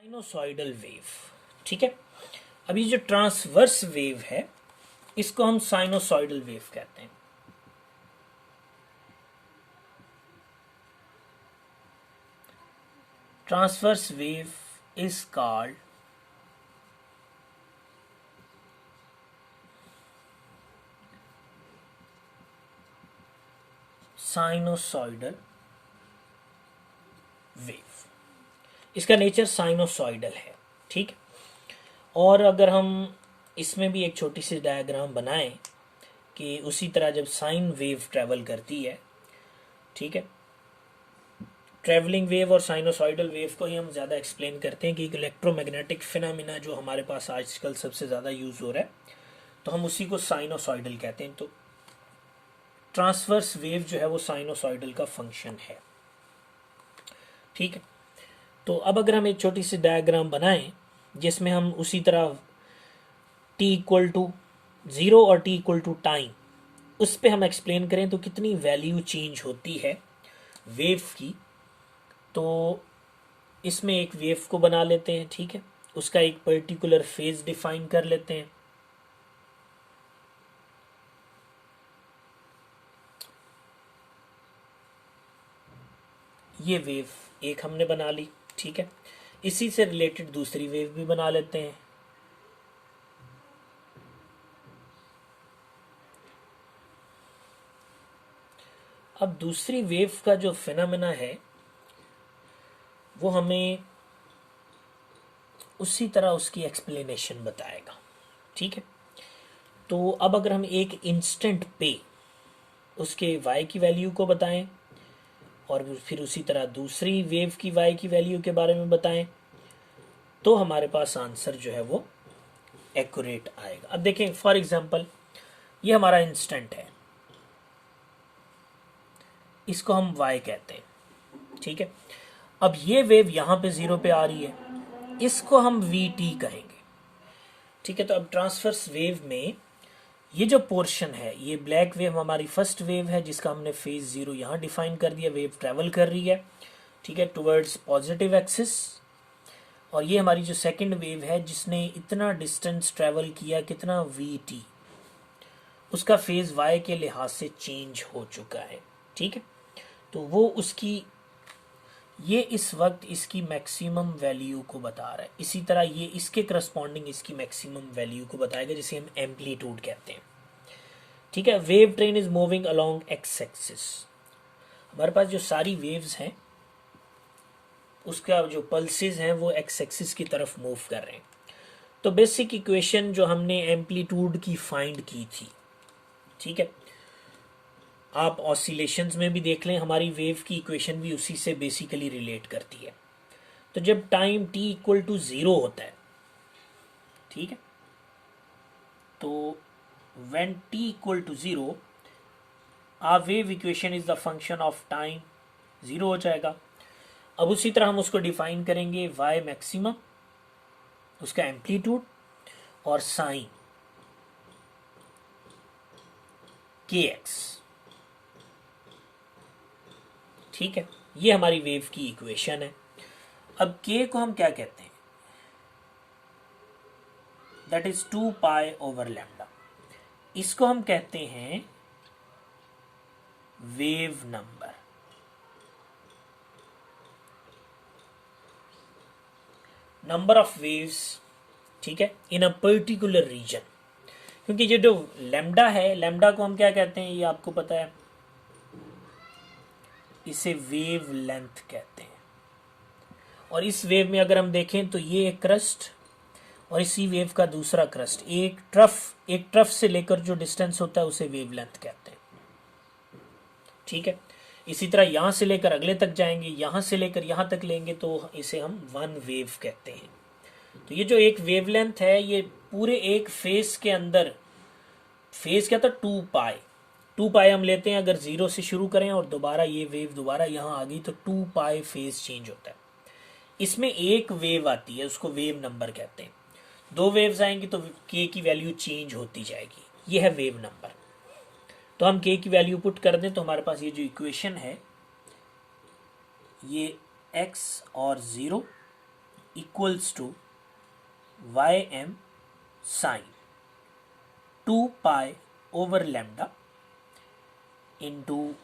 Sinusoidal wave. ठीक है, अब ये जो ट्रांसवर्स वेव है इसको हम साइनोसॉइडल वेव कहते हैं। Transverse wave is called sinusoidal wave. इसका नेचर साइनोसॉइडल है। ठीक, और अगर हम इसमें भी एक छोटी सी डायग्राम बनाएं कि उसी तरह जब साइन वेव ट्रेवल करती है, ठीक है, ट्रेवलिंग वेव और साइनोसॉइडल वेव को ही हम ज़्यादा एक्सप्लेन करते हैं कि इलेक्ट्रोमैग्नेटिक फिनोमिना जो हमारे पास आजकल सबसे ज़्यादा यूज़ हो रहा है, तो हम उसी को साइनोसॉइडल कहते हैं। तो ट्रांसवर्स वेव जो है वो साइनोसॉइडल का फंक्शन है। ठीक है, तो अब अगर हम एक छोटी सी डायग्राम बनाएं जिसमें हम उसी तरह t इक्वल टू 0 और t इक्वल टू टाइम उस पर हम एक्सप्लेन करें तो कितनी वैल्यू चेंज होती है वेव की, तो इसमें एक वेव को बना लेते हैं। ठीक है, उसका एक पर्टिकुलर फेज डिफाइन कर लेते हैं। ये वेव एक हमने बना ली। ठीक है, इसी से रिलेटेड दूसरी वेव भी बना लेते हैं। अब दूसरी वेव का जो फिनोमेना है वो हमें उसी तरह उसकी एक्सप्लेनेशन बताएगा। ठीक है, तो अब अगर हम एक इंस्टेंट पे उसके y की वैल्यू को बताएं और फिर उसी तरह दूसरी वेव की y की वैल्यू के बारे में बताएं तो हमारे पास आंसर जो है वो एक्यूरेट आएगा। अब देखें, फॉर एग्जांपल ये हमारा इंस्टेंट है, इसको हम y कहते हैं। ठीक है, अब ये वेव यहाँ पे 0 पे आ रही है, इसको हम vt कहेंगे। ठीक है, तो अब ट्रांसवर्स वेव में ये जो पोर्शन है, ये ब्लैक वेव हमारी फर्स्ट वेव है जिसका हमने फेज 0 यहाँ डिफाइन कर दिया। वेव ट्रेवल कर रही है, ठीक है, टुवर्ड्स पॉजिटिव एक्सिस। और ये हमारी जो सेकंड वेव है जिसने इतना डिस्टेंस ट्रेवल किया, कितना vt, उसका फेज y के लिहाज से चेंज हो चुका है। ठीक है, तो वो उसकी ये इस वक्त इसकी मैक्सिमम वैल्यू को बता रहा है। इसी तरह ये इसके करस्पॉन्डिंग इसकी मैक्सिमम वैल्यू को बताएगा, जिसे हम एम्पलीट्यूड कहते हैं। ठीक है, wave train is moving along x axis. हमारे पास जो सारी वेव्स हैं उसका जो पल्सेस हैं वो एक्स एक्सिस की तरफ मूव कर रहे हैं। तो बेसिक इक्वेशन जो हमने एम्पलीट्यूड की फाइंड की थी, ठीक है, आप ऑसिलेशंस में भी देख लें, हमारी वेव की इक्वेशन भी उसी से बेसिकली रिलेट करती है। तो जब टाइम t इक्वल टू 0 होता है, ठीक है, तो when t equal to 0 our wave equation is the function of time 0 हो जाएगा। अब उसी तरह हम उसको डिफाइन करेंगे y मैक्सिमम, उसका एम्पलीट्यूड, और साइन kx। ठीक है, ये हमारी वेव की इक्वेशन है। अब k को हम क्या कहते हैं? That is 2 pi over lambda. इसको हम कहते हैं wave number. Number of waves, ठीक है, इन अ पर्टिकुलर रीजन। क्योंकि ये जो लैम्डा है, लैम्डा को हम क्या कहते हैं ये आपको पता है, इसे वेव लेंथ कहते हैं। और इस वेव में अगर हम देखें तो ये एक क्रस्ट और इसी वेव का दूसरा क्रस्ट, एक ट्रफ से लेकर जो डिस्टेंस होता है उसे वेव लेंथ कहते हैं। ठीक है, इसी तरह यहां से लेकर अगले तक जाएंगे, यहां से लेकर यहां तक लेंगे तो इसे हम वन वेव कहते हैं। तो ये जो एक वेव लेंथ है ये पूरे एक फेज के अंदर, फेज क्या था, 2 पाई हम लेते हैं। अगर 0 से शुरू करें और दोबारा ये वेव दोबारा यहाँ आ गई तो 2 पाई फेज चेंज होता है। इसमें एक वेव आती है, उसको वेव नंबर कहते हैं। 2 वेव्स आएंगी तो k की वैल्यू चेंज होती जाएगी, ये है वेव नंबर। तो हम k की वैल्यू पुट कर दें तो हमारे पास ये जो इक्वेशन है ये x और 0 equals to Y M sine 2 pi over lambda into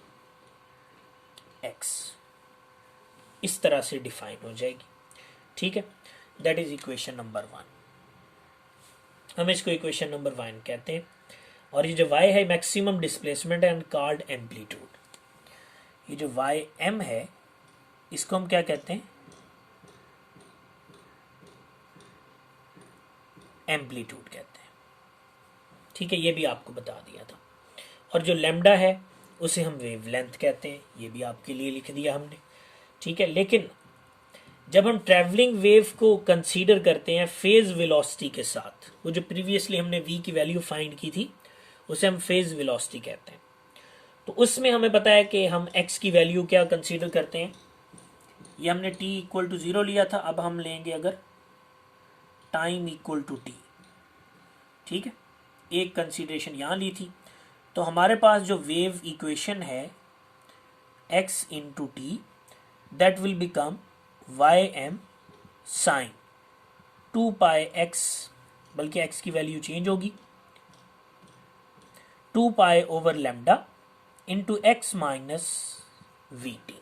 X, इस तरह से डिफाइन हो जाएगी। ठीक है, दैट इज इक्वेशन नंबर 1। हम इसको इक्वेशन नंबर 1 कहते हैं। और ये जो y है maximum displacement and called amplitude. ये जो वाई एम है इसको हम क्या कहते हैं, एम्पलीट्यूड कहते हैं। ठीक है, ये भी आपको बता दिया था। और जो लैम्डा है उसे हम वेवलेंथ कहते हैं, ये भी आपके लिए लिख दिया हमने। ठीक है, लेकिन जब हम ट्रैवलिंग वेव को कंसीडर करते हैं फेज वेलोसिटी के साथ, वो जो प्रीवियसली हमने v की वैल्यू फाइंड की थी उसे हम फेज वेलोसिटी कहते हैं। तो उसमें हमें पता है कि हम x की वैल्यू क्या कंसीडर करते हैं। ये हमने t इक्वल टू 0 लिया था, अब हम लेंगे अगर टाइम इक्वल टू t। ठीक है, एक कंसीडरेशन यहाँ ली थी। तो हमारे पास जो वेव इक्वेशन है x into T, that will become Y M sine 2 pi X, बल्कि x की वैल्यू चेंज होगी, 2 pi over lambda into X minus V T,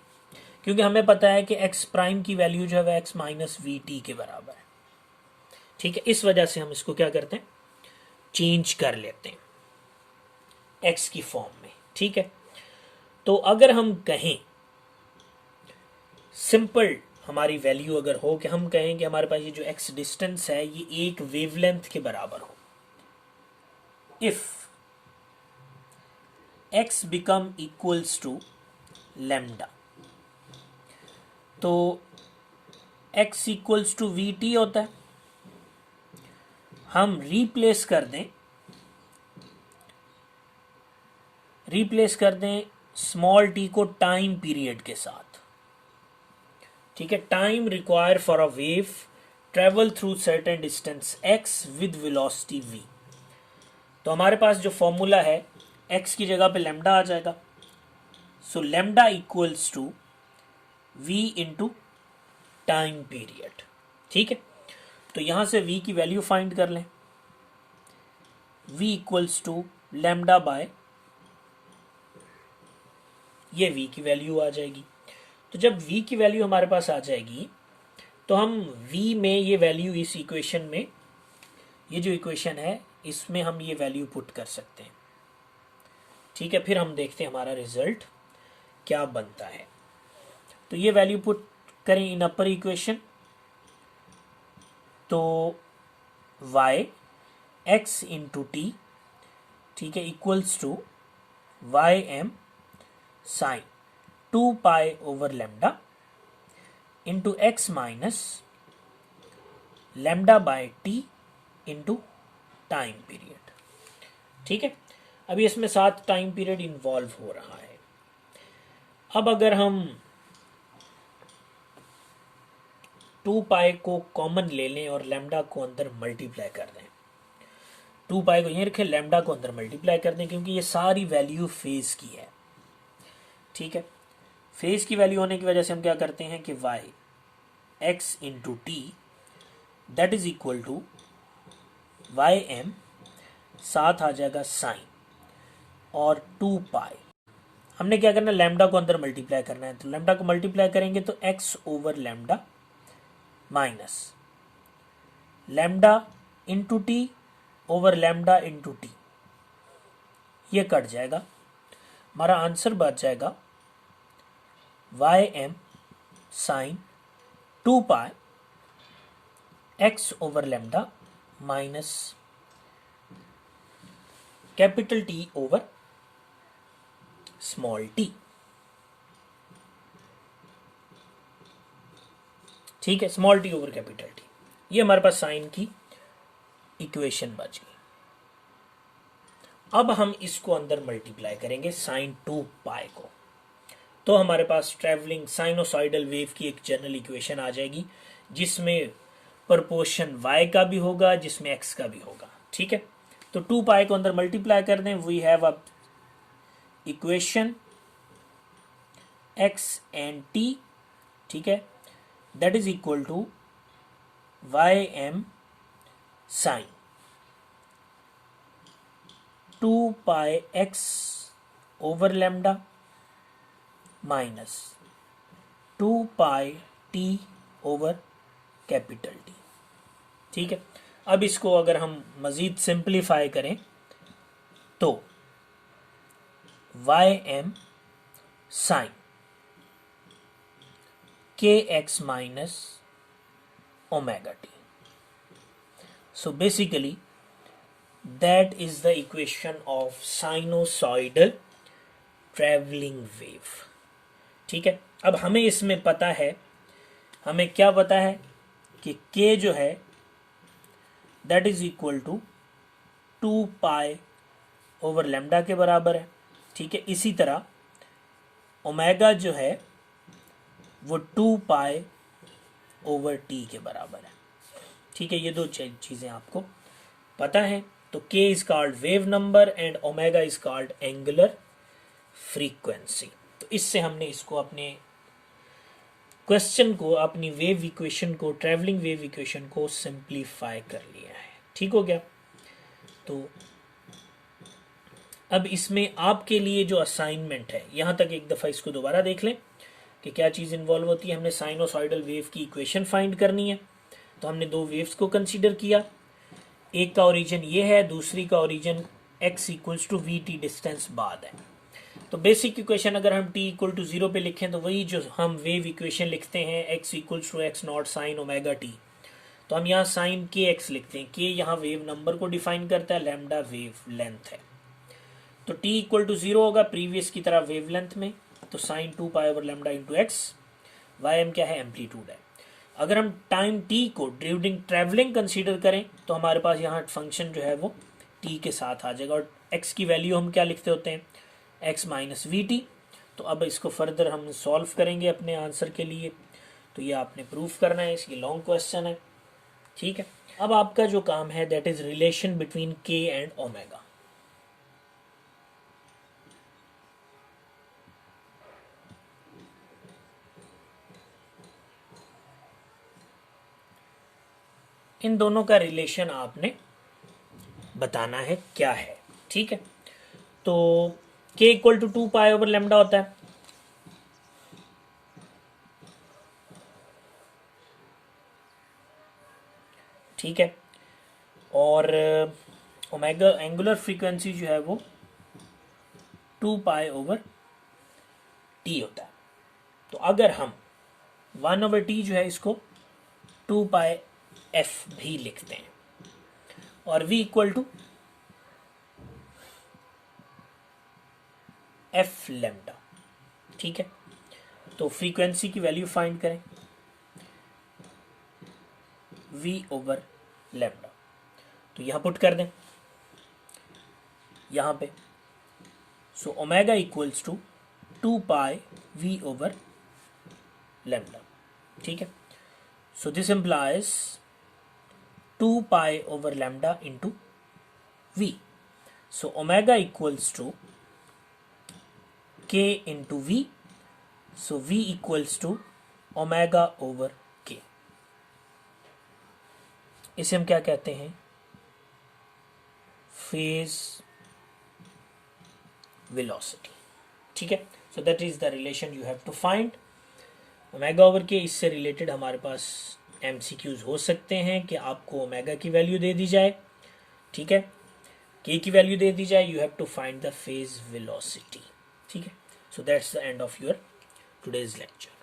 क्योंकि हमें पता है कि x प्राइम की वैल्यू जो है x माइनस वी टी के बराबर है। ठीक है, इस वजह से हम इसको क्या करते हैं, चेंज कर लेते हैं x की फॉर्म में। ठीक है, तो अगर हम कहें सिंपल हमारी वैल्यू अगर हो कि हम कहें कि हमारे पास ये जो x डिस्टेंस है ये एक वेवलेंथ के बराबर हो, if x become equals to lambda, तो x equals to V T होता है। हम रिप्लेस कर दें स्मॉल टी को टाइम पीरियड के साथ। ठीक है, time require for a wave travel through certain distance x with velocity v। तो हमारे पास जो फॉर्मूला है x की जगह पे लैम्डा आ जाएगा। So lambda equals to v into time period. ठीक है, तो यहां से v की वैल्यू फाइंड कर लें, v equals to lambda by, ये v की वैल्यू आ जाएगी। तो जब v की वैल्यू हमारे पास आ जाएगी तो हम v में ये वैल्यू इस इक्वेशन में, ये जो इक्वेशन है इसमें हम ये वैल्यू पुट कर सकते हैं। ठीक है, फिर हम देखते हैं हमारा रिजल्ट क्या बनता है। तो ये वैल्यू पुट करें इन अपर इक्वेशन, तो y x इंटू टी, ठीक है, equals to Y M sine 2 pi over lambda into X minus lambda by T into time period. ठीक है, अभी इसमें 7 टाइम पीरियड इन्वॉल्व हो रहा है। अब अगर हम 2 पाई को कॉमन ले लें और लैम्डा को अंदर मल्टीप्लाई कर दें, 2 पाई को यहीं रखें, लैम्डा को अंदर मल्टीप्लाई कर दें, क्योंकि ये सारी वैल्यू फेज की है। ठीक है, फेज की वैल्यू होने की वजह से हम क्या करते हैं कि y x into T that is equal to Y M, साथ आ जाएगा साइन और 2 पाई। हमने क्या करना है, लैम्डा को अंदर मल्टीप्लाई करना है। तो लैम्डा को मल्टीप्लाई करेंगे तो x over lambda minus lambda into t over lambda into t, ये कट जाएगा। हमारा आंसर बच जाएगा y M sine 2 pi x over lambda minus capital T over small t. ठीक है, small t over capital T, ये हमारे पास sign की इक्वेशन बच गई। अब हम इसको अंदर मल्टीप्लाई करेंगे साइन 2 पाई को, तो हमारे पास ट्रैवलिंग साइनोसॉइडल वेव की एक जनरल इक्वेशन आ जाएगी जिसमें प्रोपोर्शन y का भी होगा, जिसमें x का भी होगा। ठीक है, तो 2 पाई को अंदर मल्टीप्लाई कर दें, we have a equation x and t, ठीक है, that is equal to Y M sine 2 pi x over lambda minus 2 pi T over capital T. ठीक है, अब इसको अगर हम मज़ीद सिंप्लीफाई करें तो वाई एम साइन के x minus omega T. So basically that is the equation of sinusoidal travelling wave. ठीक है, अब हमें इसमें पता है, हमें क्या पता है कि k जो है that is equal to 2 pi over lambda के बराबर है। ठीक है, इसी तरह ओमेगा जो है वो 2 पाई ओवर टी के बराबर है। ठीक है, ये दो चीज़ें आपको पता है। तो k is called wave number and omega is called angular frequency. तो इससे हमने इसको अपने क्वेश्चन को, अपनी वेव इक्वेशन को, ट्रैवलिंग वेव इक्वेशन को सिंप्लीफाई कर लिया है। ठीक हो गया। तो अब इसमें आपके लिए जो असाइनमेंट है, यहाँ तक एक दफ़ा इसको दोबारा देख लें कि क्या चीज़ इन्वॉल्व होती है। हमने साइनोसॉइडल वेव की इक्वेशन फाइंड करनी है। तो हमने दो वेव्स को कंसीडर किया, एक का ओरिजिन ये है, दूसरी का origin x equals to V T distance बाद है। तो बेसिक इक्वेशन अगर हम t इक्वल टू 0 पे लिखें तो वही जो हम वेव इक्वेशन लिखते हैं x equals to X naught sine omega T. तो हम यहाँ साइन के एक्स लिखते हैं, के यहाँ वेव नंबर को डिफाइन करता है, लैम्डा वेव लेंथ है। तो t इक्वल टू 0 होगा प्रीवियस की तरह वेव लेंथ में, तो sine 2 pi over lambda into X. Y M क्या है, एम्पलीट्यूड है। अगर हम टाइम t को ड्यूरिंग ट्रैवलिंग कंसीडर करें तो हमारे पास यहाँ फंक्शन जो है वो t के साथ आ जाएगा, और x की वैल्यू हम क्या लिखते होते हैं, x माइनस वी टी। तो अब इसको फर्दर हम सॉल्व करेंगे अपने आंसर के लिए। तो ये आपने प्रूफ करना है, इसकी लॉन्ग क्वेश्चन है। ठीक है, अब आपका जो काम है that is relation between k and omega. इन दोनों का रिलेशन आपने बताना है क्या है। ठीक है, तो k equal to 2 pi over lambda होता है। ठीक है, और ओमेगा एंगुलर फ्रीक्वेंसी जो है वो 2 पाई ओवर टी होता है। तो अगर हम 1 ओवर टी जो है इसको 2 पाई एफ भी लिखते हैं, और v equal to F lambda. ठीक है, तो फ्रीक्वेंसी की वैल्यू फाइंड करें, v ओवर लैम्डा। तो यहां पुट कर दें यहां पे। So omega equals to 2 pi v over lambda. ठीक है, so this implies 2 pi over lambda into v। So omega equals to k into v। So v equals to omega over k। इसे हम क्या कहते हैं, फेज वेलोसिटी। ठीक है, so that is the relation you have to find, omega over K. इससे related हमारे पास MCQs हो सकते हैं कि आपको ओमेगा की वैल्यू दे दी जाए, ठीक है, k की वैल्यू दे दी जाए, you have to find the phase velocity. ठीक है, so that's the end of your today's lecture.